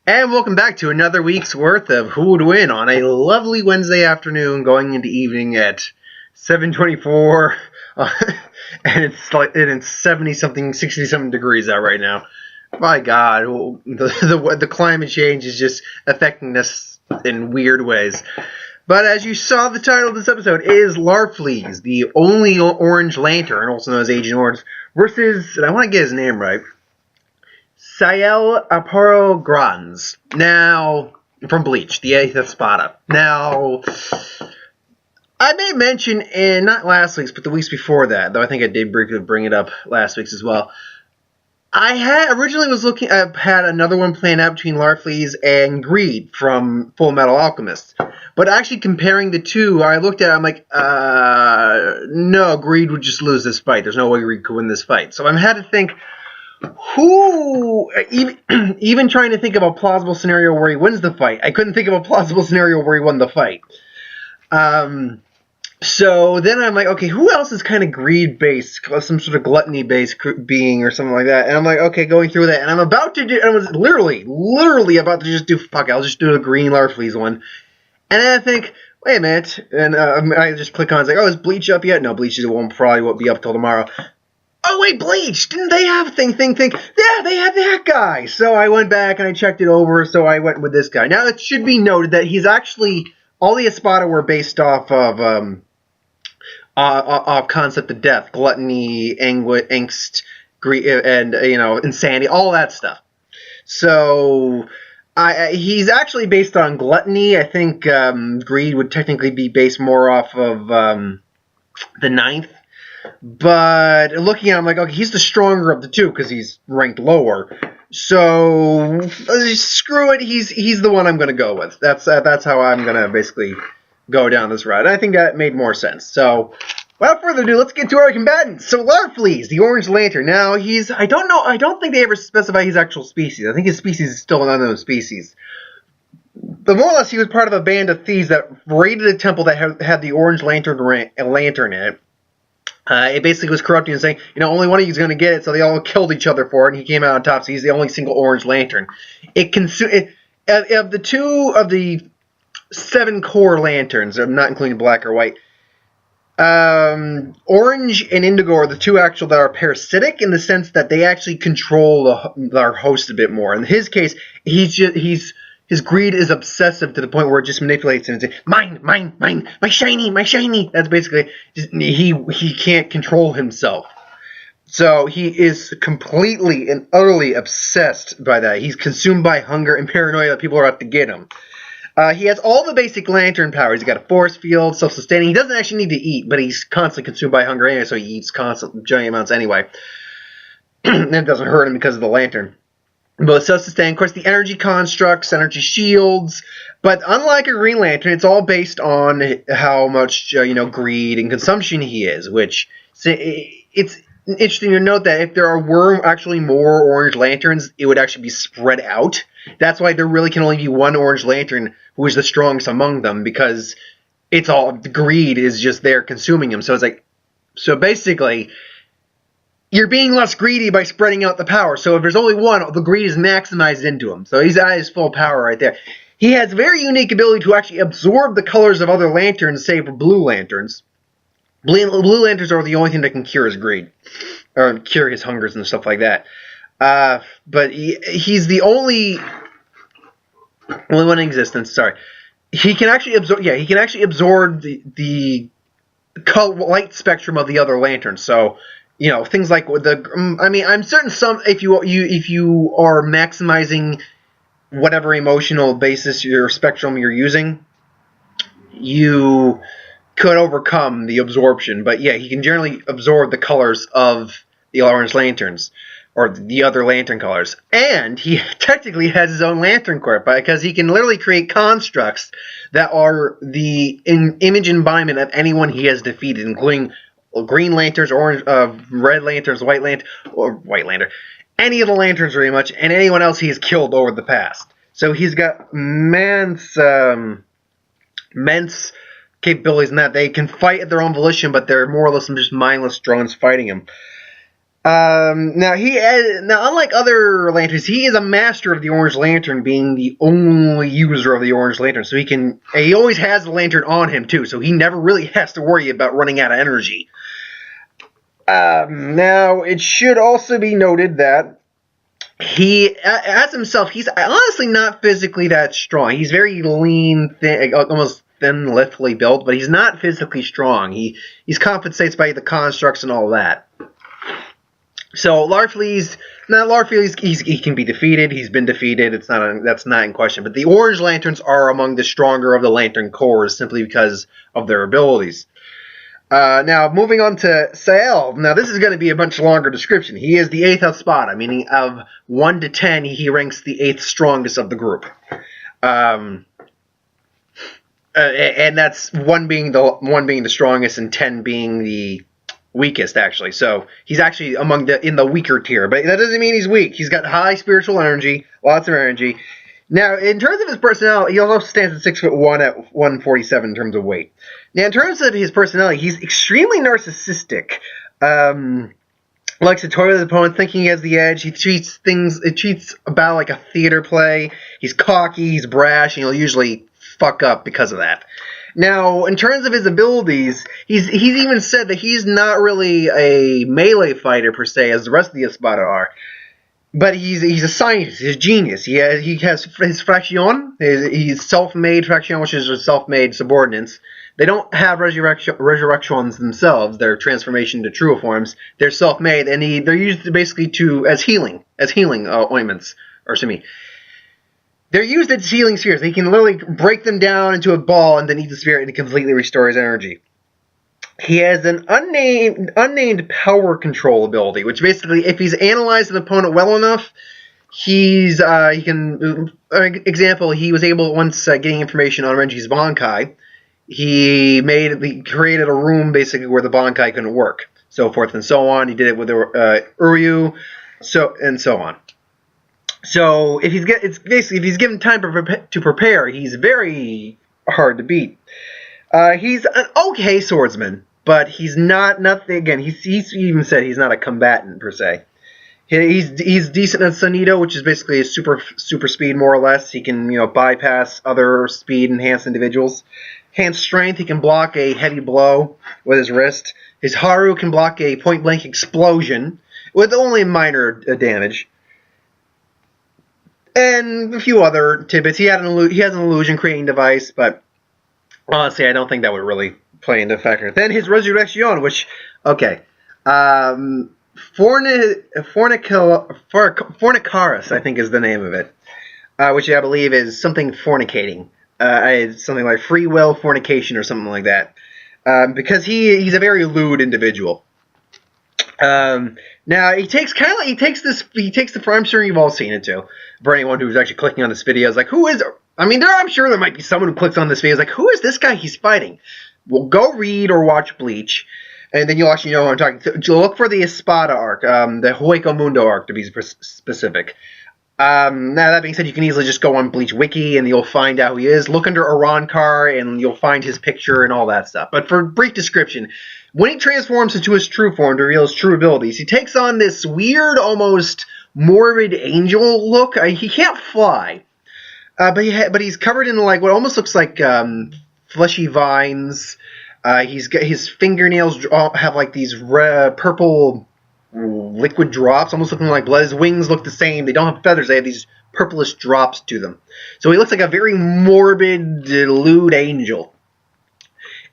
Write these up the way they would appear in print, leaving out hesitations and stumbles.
And welcome back to another week's worth of Who Would Win on a lovely Wednesday afternoon going into evening at 7:24. And it's 70-something, 60-something degrees out right now. My God, the climate change is just affecting us in weird ways. But as you saw, the title of this episode is Larfleez, the only orange lantern, also known as Agent Orange, versus, and I want to get his name right, Szayel Aporro Granz. Now, from Bleach, the Espada. Now, I may mention in, not last week's, but the weeks before that, though I think I did briefly bring it up last week's as well. I had another one planned out between Larfleez and Greed from Full Metal Alchemist. But actually comparing the two, I looked at it, I'm like, no, Greed would just lose this fight. There's no way Greed could win this fight. So I had to think, even trying to think of a plausible scenario where he wins the fight, I couldn't think of a plausible scenario where he won the fight. So then I'm like, okay, who else is kind of greed-based, some sort of gluttony-based being or something like that? And I'm like, okay, going through that, and I was literally about to just do, I'll just do a green Larfleez one. And then I think, wait a minute, and I just click on, it's like, oh, is Bleach up yet? No, Bleach probably won't be up till tomorrow. Oh, wait, Bleach! Didn't they have thing? Yeah, they had that guy! So I went back and I checked it over, so I went with this guy. Now, it should be noted that he's actually, all the Espada were based off of concept of death, gluttony, angst, greed, and, insanity, all that stuff. So, he's actually based on gluttony. I think greed would technically be based more off of the ninth. But looking at him, like, okay, he's the stronger of the two because he's ranked lower. So screw it, he's the one I'm going to go with. That's how I'm going to basically go down this route. And I think that made more sense. So without further ado, let's get to our combatants. So Larfleez, the Orange Lantern. Now I don't think they ever specify his actual species. I think his species is still an unknown species. But more or less, he was part of a band of thieves that raided a temple that had the Orange Lantern in it. It basically was corrupting and saying, only one of you is going to get it, so they all killed each other for it, and he came out on top, so he's the only single orange lantern. Of the 7 core lanterns, not including black or white, orange and indigo are the two actual that are parasitic in the sense that they actually control our host a bit more. In his case, his greed is obsessive to the point where it just manipulates him and says, mine, my shiny. That's basically, he can't control himself. So he is completely and utterly obsessed by that. He's consumed by hunger and paranoia that people are out to get him. He has all the basic lantern powers. He's got a force field, self-sustaining. He doesn't actually need to eat, but he's constantly consumed by hunger anyway, so he eats giant amounts anyway. And it doesn't hurt him because of the lantern. But self-sustain, of course, the energy constructs, energy shields. But unlike a Green Lantern, it's all based on how much, greed and consumption he is. Which, it's interesting to note that if there were actually more Orange Lanterns, it would actually be spread out. That's why there really can only be one Orange Lantern who is the strongest among them, because it's all, the greed is just there consuming him. So it's like, so basically, you're being less greedy by spreading out the power. So if there's only one, the greed is maximized into him. So he's at his full power right there. He has a very unique ability to actually absorb the colors of other lanterns, save for blue lanterns. Blue lanterns are the only thing that can cure his greed, or cure his hungers and stuff like that. But he's the only one in existence. Sorry, he can actually absorb. Yeah, he can actually absorb the light spectrum of the other lanterns. So, things like I'm certain some if you are maximizing whatever emotional basis your spectrum you're using, you could overcome the absorption. But yeah, he can generally absorb the colors of the orange lanterns or the other lantern colors. And he technically has his own lantern corp because he can literally create constructs that are the image embodiment of anyone he has defeated, including green lanterns, orange, red lanterns, white lantern, any of the lanterns pretty much, and anyone else he's killed over the past. So he's got immense capabilities in that they can fight at their own volition, but they're more or less just mindless drones fighting him. Now unlike other lanterns, he is a master of the Orange Lantern, being the only user of the Orange Lantern. So he always has the lantern on him too, so he never really has to worry about running out of energy. Now it should also be noted that as himself, he's honestly not physically that strong. He's very lean, thin, almost thin, liftly built, but he's not physically strong. He's compensates by the constructs and all that. So Larfleez, he can be defeated. He's been defeated. That's not in question. But the Orange Lanterns are among the stronger of the Lantern Corps simply because of their abilities. Now, moving on to Szayel. Now, this is going to be a much longer description. He is the 8th Espada, meaning of 1 to 10, he ranks the 8th strongest of the group. And that's 1 being the strongest and 10 being the weakest, actually. So he's actually in the weaker tier, but that doesn't mean he's weak. He's got high spiritual energy, lots of energy. Now, in terms of his personality, he also stands at 6'1" at 147 in terms of weight. Now, in terms of his personality, he's extremely narcissistic. Likes to toy with his opponent, thinking he has the edge. He treats a battle like a theater play. He's cocky, he's brash, and he'll usually fuck up because of that. Now, in terms of his abilities, he's even said that he's not really a melee fighter per se, as the rest of the Espada are. But he's a scientist. He's a genius. He has his fraction. He's self-made fraction, which is self-made subordinates. They don't have resurrections themselves. Their transformation to true forms. They're self-made, and they're used basically as healing ointments or something. They're used as healing spheres. He can literally break them down into a ball and then eat the sphere and completely restore his energy. He has an unnamed power control ability, which basically, if he's analyzed an opponent well enough, he can. Example, he was able once getting information on Renji's Bankai. He created a room basically where the Bankai couldn't work, so forth and so on. He did it with Uryu, so on. So if he's given time to prepare, he's very hard to beat. He's an okay swordsman, but he's not nothing. Again, he's even said he's not a combatant per se. He's decent at Sonido, which is basically a super speed more or less. He can bypass other speed enhanced individuals. Hand strength, he can block a heavy blow with his wrist. His Haru can block a point blank explosion with only minor damage. And a few other tidbits. He has an illusion creating device, but honestly, I don't think that would really play into factor. Then his Resurrection, which, okay. Fornicaris, I think is the name of it. Which I believe is something fornicating. It's something like free will fornication or something like that. Because he's a very lewd individual. Now he takes the I'm sure you've all seen it too. For anyone who's actually clicking on this video, is like, who is? I'm sure there might be someone who clicks on this video is like, who is this guy he's fighting? Well, go read or watch Bleach, and then you'll actually know who I'm talking to. Look for the Espada arc, the Hueco Mundo arc to be specific. Now that being said, you can easily just go on Bleach Wiki and you'll find out who he is. Look under Arankar and you'll find his picture and all that stuff. But for brief description, when he transforms into his true form to reveal his true abilities, he takes on this weird, almost morbid angel look. He can't fly, but he's covered in like what almost looks like fleshy vines. His fingernails have like these purple liquid drops, almost looking like blood. His wings look the same. They don't have feathers. They have these purplish drops to them. So he looks like a very morbid, lewd angel.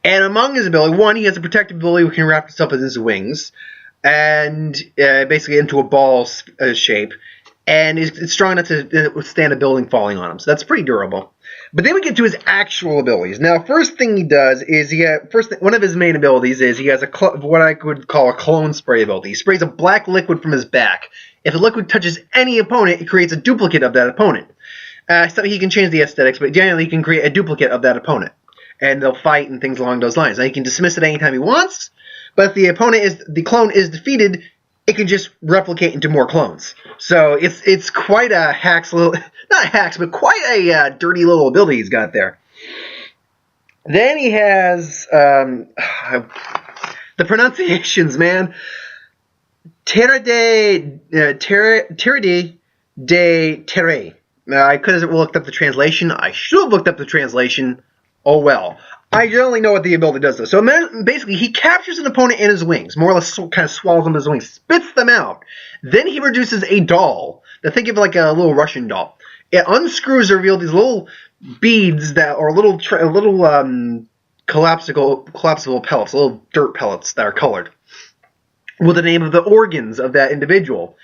And among his ability, one, he has a protective ability which can wrap itself in his wings, and basically into a ball shape, and is strong enough to withstand a building falling on him. So that's pretty durable. But then we get to his actual abilities. Now, first thing he does is one of his main abilities is he has what I would call a clone spray ability. He sprays a black liquid from his back. If the liquid touches any opponent, it creates a duplicate of that opponent. So he can change the aesthetics, but generally he can create a duplicate of that opponent. And they'll fight and things along those lines. Now, he can dismiss it anytime he wants, but if the clone is defeated, it can just replicate into more clones. So it's quite a but quite a dirty little ability he's got there. Then he has the pronunciations, man. Terre de Terre. I could have looked up the translation. I should have looked up the translation. Oh well. I generally know what the ability does though. So basically, he captures an opponent in his wings, more or less kind of swallows them in his wings, spits them out. Then he produces a doll. Now think of it like a little Russian doll. It unscrews to reveal these little beads that are little collapsible pellets, little dirt pellets that are colored with the name of the organs of that individual.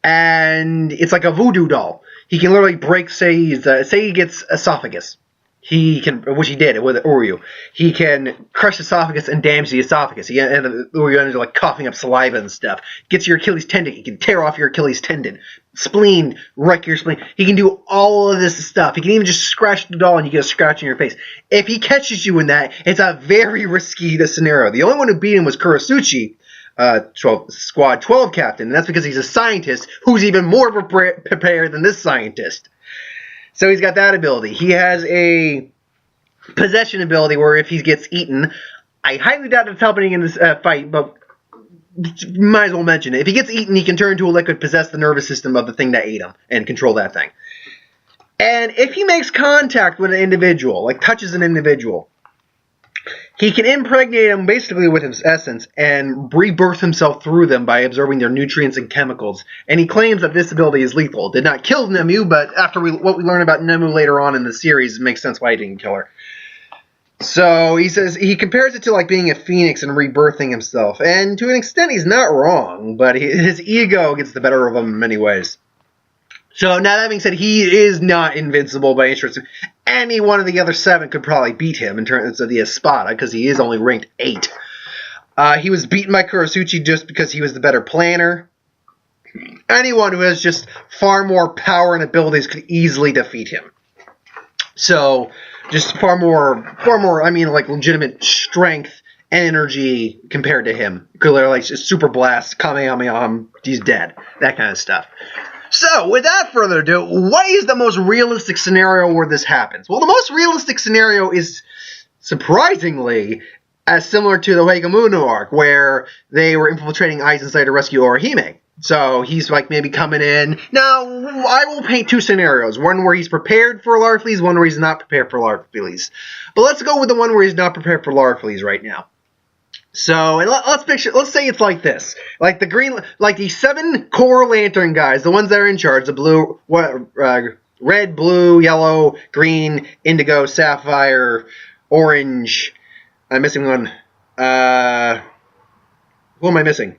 And it's like a voodoo doll. He can literally break, say he gets esophagus. He can, which he did with Oreo. He can crush esophagus and damage the esophagus. And Oreo ends up like coughing up saliva and stuff. Gets your Achilles tendon. He can tear off your Achilles tendon. Spleen, wreck your spleen. He can do all of this stuff. He can even just scratch the doll and you get a scratch in your face. If he catches you in that, it's a very risky scenario. The only one who beat him was Kurasuchi, Squad 12 captain, and that's because he's a scientist who's even more prepared than this scientist. So he's got that ability. He has a possession ability where if he gets eaten, I highly doubt it's helping in this fight, but might as well mention it. If he gets eaten, he can turn into a liquid, possess the nervous system of the thing that ate him, and control that thing. And if he makes contact with an individual, like touches an individual, he can impregnate them basically with his essence and rebirth himself through them by absorbing their nutrients and chemicals. And he claims that this ability is lethal. It did not kill Nemu, but after what we learn about Nemu later on in the series, it makes sense why he didn't kill her. So he says he compares it to like being a phoenix and rebirthing himself. And to an extent, he's not wrong, but his ego gets the better of him in many ways. So now that being said, he is not invincible by any stretch. Any one of the other 7 could probably beat him in terms of the Espada, because he is only ranked 8. He was beaten by Kurasuchi just because he was the better planner. Anyone who has just far more power and abilities could easily defeat him. So, just far more, I mean, like, legitimate strength and energy compared to him. Could literally, like, just super blast, Kamehameha, he's dead. That kind of stuff. So, without further ado, what is the most realistic scenario where this happens? Well, the most realistic scenario is, surprisingly, as similar to the Hegemono arc, where they were infiltrating Aizen to rescue Orihime. So, he's, like, maybe coming in. Now, I will paint 2 scenarios. One where he's prepared for Larfleez, one where he's not prepared for Larfleez. But let's go with the one where he's not prepared for Larfleez right now. So, and let's say it's like this. Like the 7 core lantern guys, the ones that are in charge, the red, blue, yellow, green, indigo, sapphire, orange. I'm missing one. Who am I missing?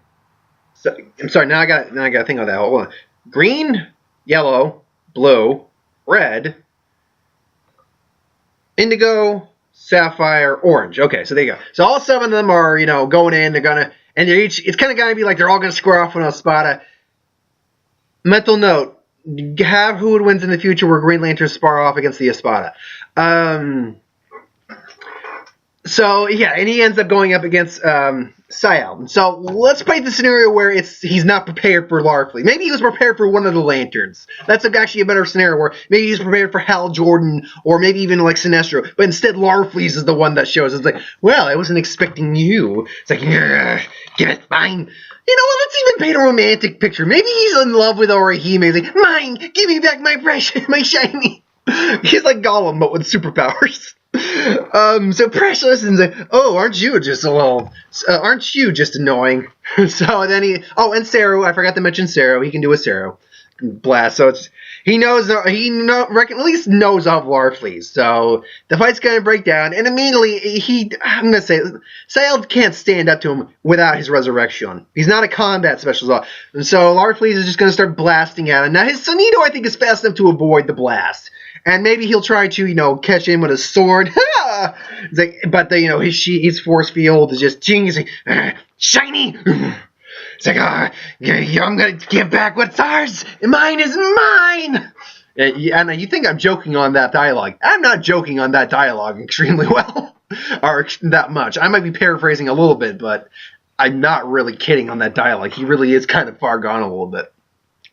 So, I'm sorry, now I gotta think of that. Hold on. Green, yellow, blue, red, indigo, sapphire, orange. Okay, so there you go. So all 7 of them are, going in. They're gonna, and they're each. It's kind of gonna be like they're all gonna square off on Espada. Mental note: have who wins in the future where Green Lanterns spar off against the Espada. So yeah, and he ends up going up against Szayel. So let's paint the scenario where he's not prepared for Larfleez. Maybe he was prepared for one of the lanterns. That's actually a better scenario where maybe he's prepared for Hal Jordan or maybe even like Sinestro. But instead Larfleez is the one that shows. It's like, well, I wasn't expecting you. It's like, give it, fine. You know what, let's even paint a romantic picture. Maybe he's in love with Orihime. He's like, mine, give me back my precious, my shiny. He's like Gollum, but with superpowers. So Precious is like, oh, aren't you just annoying? So then and Sero, I forgot to mention Sero. He can do a Sero blast. So he at least knows of Larfleez. So the fight's gonna break down, and immediately I'm gonna say, Szayel can't stand up to him without his resurrection. He's not a combat specialist, and so Larfleez is just gonna start blasting at him. Now his Sonito, I think, is fast enough to avoid the blast. And maybe he'll try to, catch him with a sword. It's like, but his force field is just like, shiny. It's like, I'm gonna give back what's ours. Mine is mine. And you think I'm joking on that dialogue? I'm not joking on that dialogue extremely well, or that much. I might be paraphrasing a little bit, but I'm not really kidding on that dialogue. He really is kind of far gone a little bit.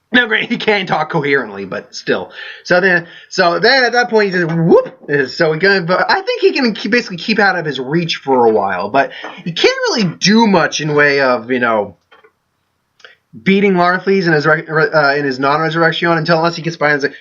No, great, he can't talk coherently, but still. So then at that point, he says, whoop. So I think he can basically keep out of his reach for a while, but he can't really do much in way of, beating Larfleez in his non-resurrection unless he gets by and is like,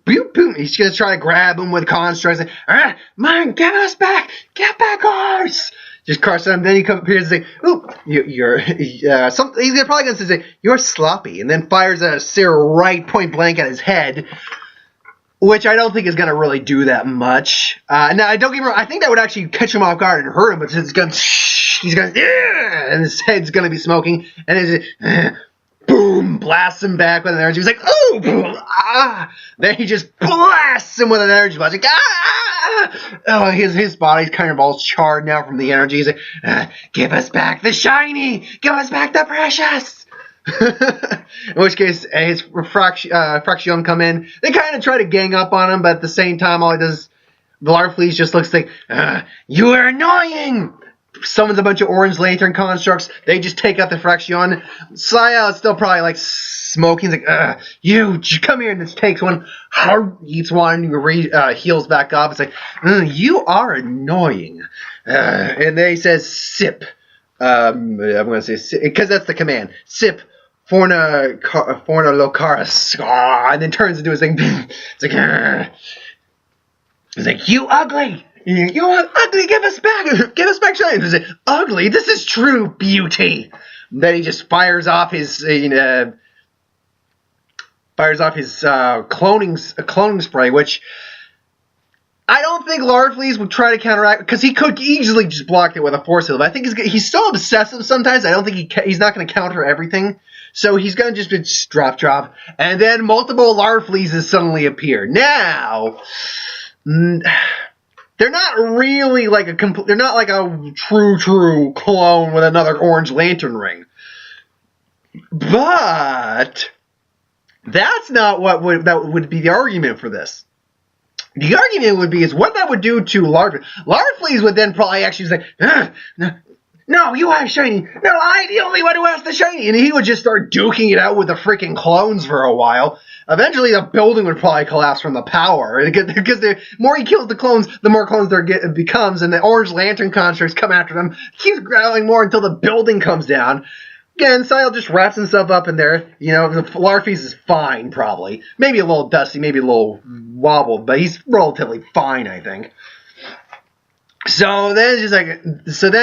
boom. He's going to try to grab him with constructs. Like, man, get us back. Get back ours. Just crush them. Then he appears and say, "Ooh, you're he's probably going to say, you're sloppy," and then fires a Sarah right point blank at his head, which I don't think is going to really do that much. Now, don't get me wrong. I think that would actually catch him off guard and hurt him, but he's going, and his head's going to be smoking, and it's boom, blasts him back with an energy. He's like, "Oh, boom, ah!" Then he just blasts him with an energy blast. Like, ah! Oh, his body's kind of all charred now from the energy. He's like, "Give us back the shiny! Give us back the precious!" In which case, his Fraction come in. They kind of try to gang up on him, but at the same time, all he does, Larfleez just looks like, "You are annoying!" Summons a bunch of orange lantern constructs. They just take out the Fraction. Szayel is still probably like smoking. He's like, "You come here," and just takes one. Eats one and heals back up. It's like, "You are annoying." And then he says, "Sip." I'm going to say sip because that's the command. Sip. Forna Locaris. And then turns into his thing. It's like, he's like, "You ugly! You ugly! Give us back shine!" He's like, "Ugly? This is true beauty." And then he just fires off his cloning spray, which I don't think Larfleez would try to counteract because he could easily just block it with a force field. But I think he's so obsessive sometimes. I don't think he's not going to counter everything. So he's going to just drop, and then multiple Larfleezes suddenly appear. Now, they're not really like they're not like a true clone with another orange lantern ring. But that's not that would be the argument for this. The argument would be is what that would do to Larfleez. Larfleez would then probably actually say, "No, you have shiny. No, I'm the only one who has the shiny." And he would just start duking it out with the freaking clones for a while. Eventually, the building would probably collapse from the power. Because the more he kills the clones, the more clones there becomes. And the orange lantern constructs come after them. Keeps growling more until the building comes down. Again, Szayel just wraps himself up in there. The Larfleez is fine, probably. Maybe a little dusty, maybe a little wobbled, but he's relatively fine, I think. So then it's just like,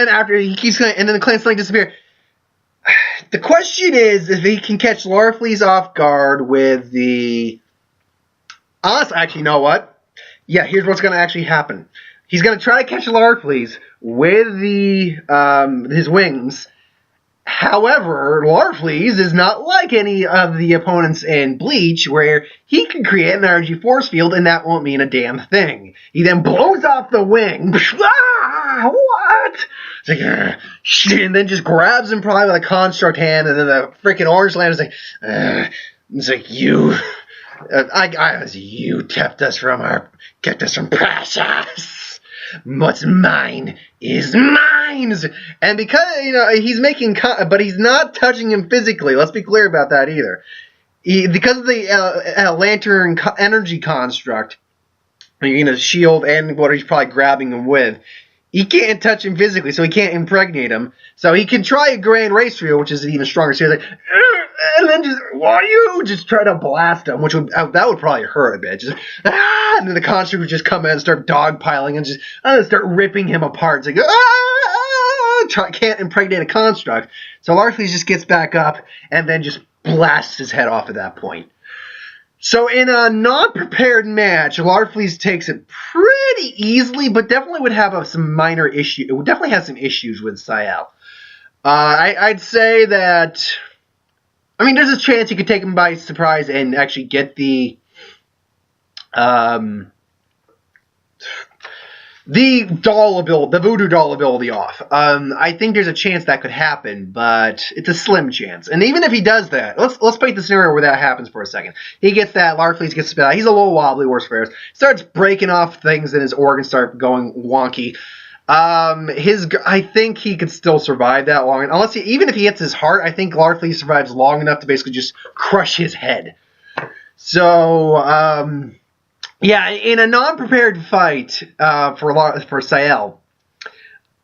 after he keeps going, and then the clan suddenly disappear. The question is if he can catch Larfleez off guard with the. Honestly, actually, you know what? Yeah, here's what's going to actually happen. He's going to try to catch Larfleez with his wings. However, Larfleez is not like any of the opponents in Bleach, where he can create an energy force field, and that won't mean a damn thing. He then blows off the wing. What? It's like, and then just grabs him probably with a construct hand, and then the freaking orange land is like, it's like, you kept us from precious. What's mine is mine. And because, he's making, but he's not touching him physically. Let's be clear about that either. Because of the lantern energy construct, shield and what he's probably grabbing him with, he can't touch him physically, so he can't impregnate him. So he can try a grand race field, which is even stronger. So he's like, and then just try to blast him, which that would probably hurt a bit. And then the construct would just come in and start dogpiling and just start ripping him apart. It's like, can't impregnate a construct. So Larfleez just gets back up and then just blasts his head off at that point. So in a non-prepared match, Larfleez takes it pretty easily, but definitely would have some minor issue. It would definitely have some issues with Szayel. I'd say that. There's a chance you could take him by surprise and actually get the voodoo doll ability off. I think there's a chance that could happen, but it's a slim chance. And even if he does that, let's paint the scenario where that happens for a second. He gets that, Larfleez gets spit out. He's a little wobbly, worse for us. Starts breaking off things, and his organs start going wonky. I think he could still survive that long. Even if he hits his heart, I think Larfleez survives long enough to basically just crush his head. So, yeah, in a non-prepared fight for Szayel,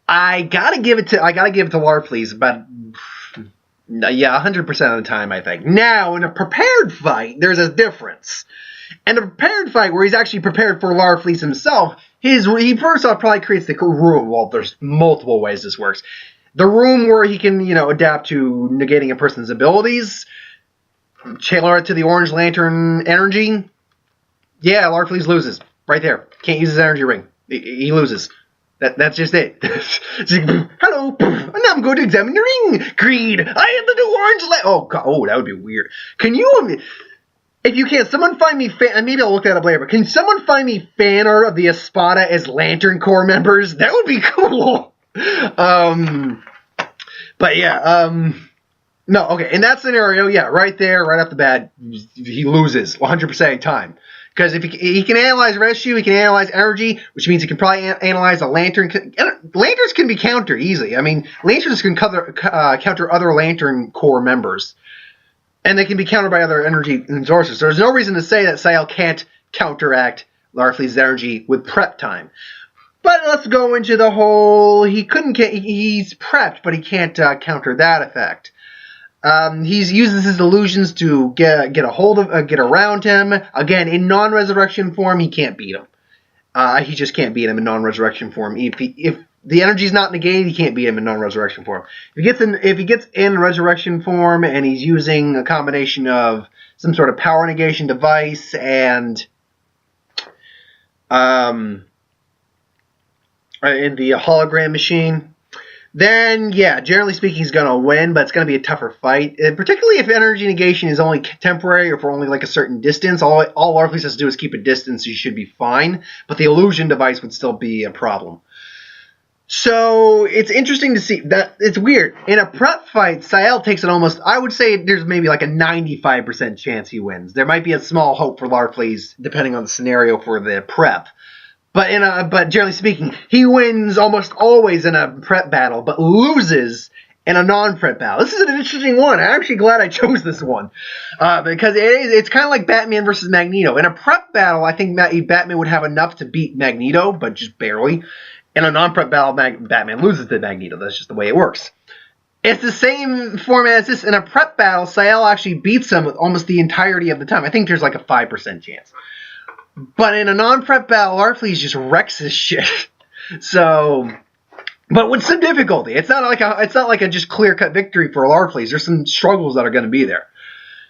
I gotta give it to Larfleez, but Yeah, 100% of the time, I think. Now, in a prepared fight, there's a difference. In a prepared fight where he's actually prepared for Larfleez himself, he first off probably creates the room. Well, there's multiple ways this works. The room where he can, adapt to negating a person's abilities, tailor it to the Orange Lantern energy. Yeah, Larfleez loses. Right there. Can't use his energy ring. He loses. That's just it. It's like, hello, and now I'm going to examine your ring. Greed, I am the new Orange Lantern. Oh, God. Oh, that would be weird. Can you... If you can, someone find me maybe I'll look that up later, but can someone find me fan art of the Espada as Lantern Corps members? That would be cool. But yeah, no, okay, in that scenario, yeah, right there, right off the bat, he loses 100% of the time. Because if he can analyze rescue, he can analyze energy, which means he can probably analyze a lantern. Lanterns can be countered easily. I mean, lanterns can counter other Lantern Corps members. And they can be countered by other energy sources. So there's no reason to say that Szayel can't counteract Larfleez's energy with prep time. But let's go into the whole, he's prepped, but he can't counter that effect. He uses his illusions to get around him. Again, in non-resurrection form, he can't beat him. He just can't beat him in non-resurrection form. If the energy's not negated, he can't beat him in non-resurrection form. If he gets in resurrection form and he's using a combination of some sort of power negation device and in the hologram machine, then yeah, generally speaking, he's gonna win, but it's gonna be a tougher fight. And particularly if energy negation is only temporary or for only like a certain distance. All Larfleez has to do is keep a distance, so you should be fine. But the illusion device would still be a problem. So it's interesting to see that it's weird. In a prep fight, Szayel takes it almost, I would say there's maybe like a 95% chance he wins. There might be a small hope for Larfleez depending on the scenario for the prep. But generally speaking, he wins almost always in a prep battle, but loses in a non-prep battle. This is an interesting one. I'm actually glad I chose this one. Because it's kind of like Batman versus Magneto. In a prep battle, I think Batman would have enough to beat Magneto, but just barely. In a non-prep battle, Batman loses to Magneto. That's just the way it works. It's the same format as this. In a prep battle, Szayel actually beats him almost the entirety of the time. I think there's like a 5% chance. But in a non-prep battle, Larfleez just wrecks his shit. So, but with some difficulty. It's not like a just clear-cut victory for Larfleez. There's some struggles that are going to be there.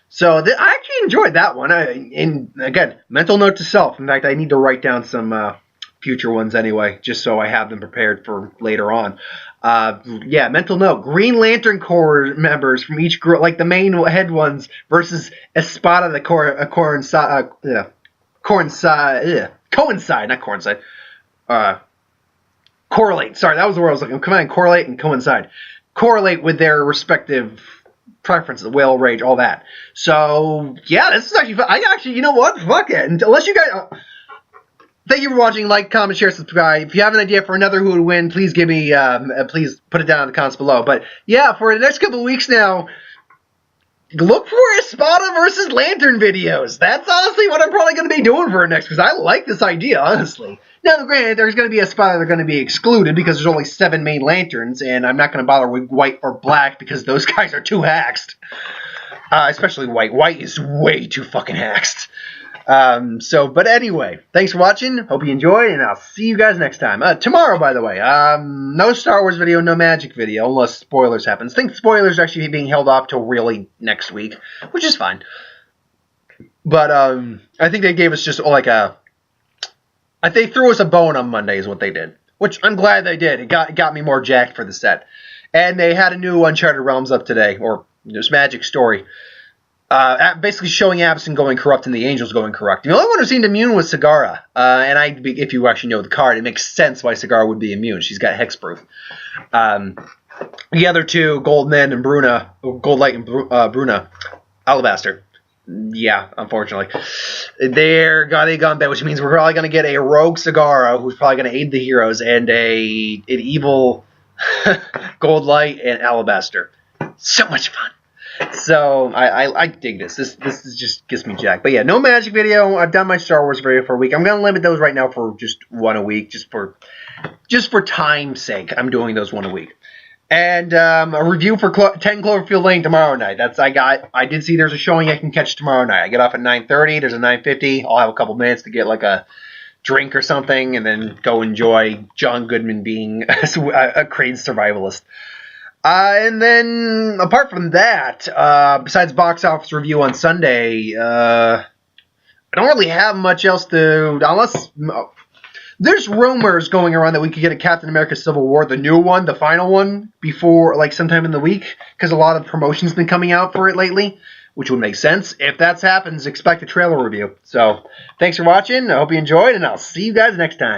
So I actually enjoyed that one. And again, mental note to self. In fact, I need to write down some future ones anyway, just so I have them prepared for later on. Yeah, mental note. Green Lantern Corps members from each group, like the main head ones, versus Espada, the correlate. Sorry, that was the word I was looking for. Combine correlate and coincide. Correlate with their respective preferences, will, rage, all that. So, yeah, this is actually fun. You know what? Fuck it. Unless you guys... Thank you for watching. Like, comment, share, subscribe. If you have an idea for another who would win, please give me, please put it down in the comments below. But, yeah, for the next couple of weeks now, look for Espada versus Lantern videos. That's honestly what I'm probably going to be doing for next, because I like this idea, honestly. Now, granted, there's going to be Espada that are going to be excluded, because there's only 7 main Lanterns, and I'm not going to bother with white or black, because those guys are too haxed. Especially white. White is way too fucking haxed. But anyway, thanks for watching. Hope you enjoyed, and I'll see you guys next time. Tomorrow, by the way, no Star Wars video, no Magic video, unless spoilers happen. I think spoilers are actually being held off till really next week, which is fine. But, I think they gave us just like they threw us a bone on Monday is what they did, which I'm glad they did. It got me more jacked for the set. And they had a new Uncharted Realms up today, or this Magic story. Basically showing Abson going corrupt and the Angels going corrupt. The only one who seemed immune was Sagara. If you actually know the card, it makes sense why Sagara would be immune. She's got hexproof. The other two, Goldlight and Bruna, Alabaster. Yeah, unfortunately. They're gone bad, which means we're probably going to get a rogue Sagara who's probably going to aid the heroes, and an evil Goldlight and Alabaster. So much fun. So, I dig this. This just gets me jacked. But yeah, no Magic video. I've done my Star Wars video for a week. I'm going to limit those right now for just one a week. Just for time's sake, I'm doing those one a week. And a review for 10 Cloverfield Lane tomorrow night. I did see there's a showing I can catch tomorrow night. I get off at 9:30. There's a 9:50. I'll have a couple minutes to get like a drink or something, and then go enjoy John Goodman being a Crane survivalist. And then, apart from that, besides box office review on Sunday, I don't really have much else to, unless there's rumors going around that we could get a Captain America Civil War, the new one, the final one, before, like, sometime in the week, because a lot of promotion's been coming out for it lately, which would make sense. If that happens, expect a trailer review. So, thanks for watching. I hope you enjoyed, and I'll see you guys next time.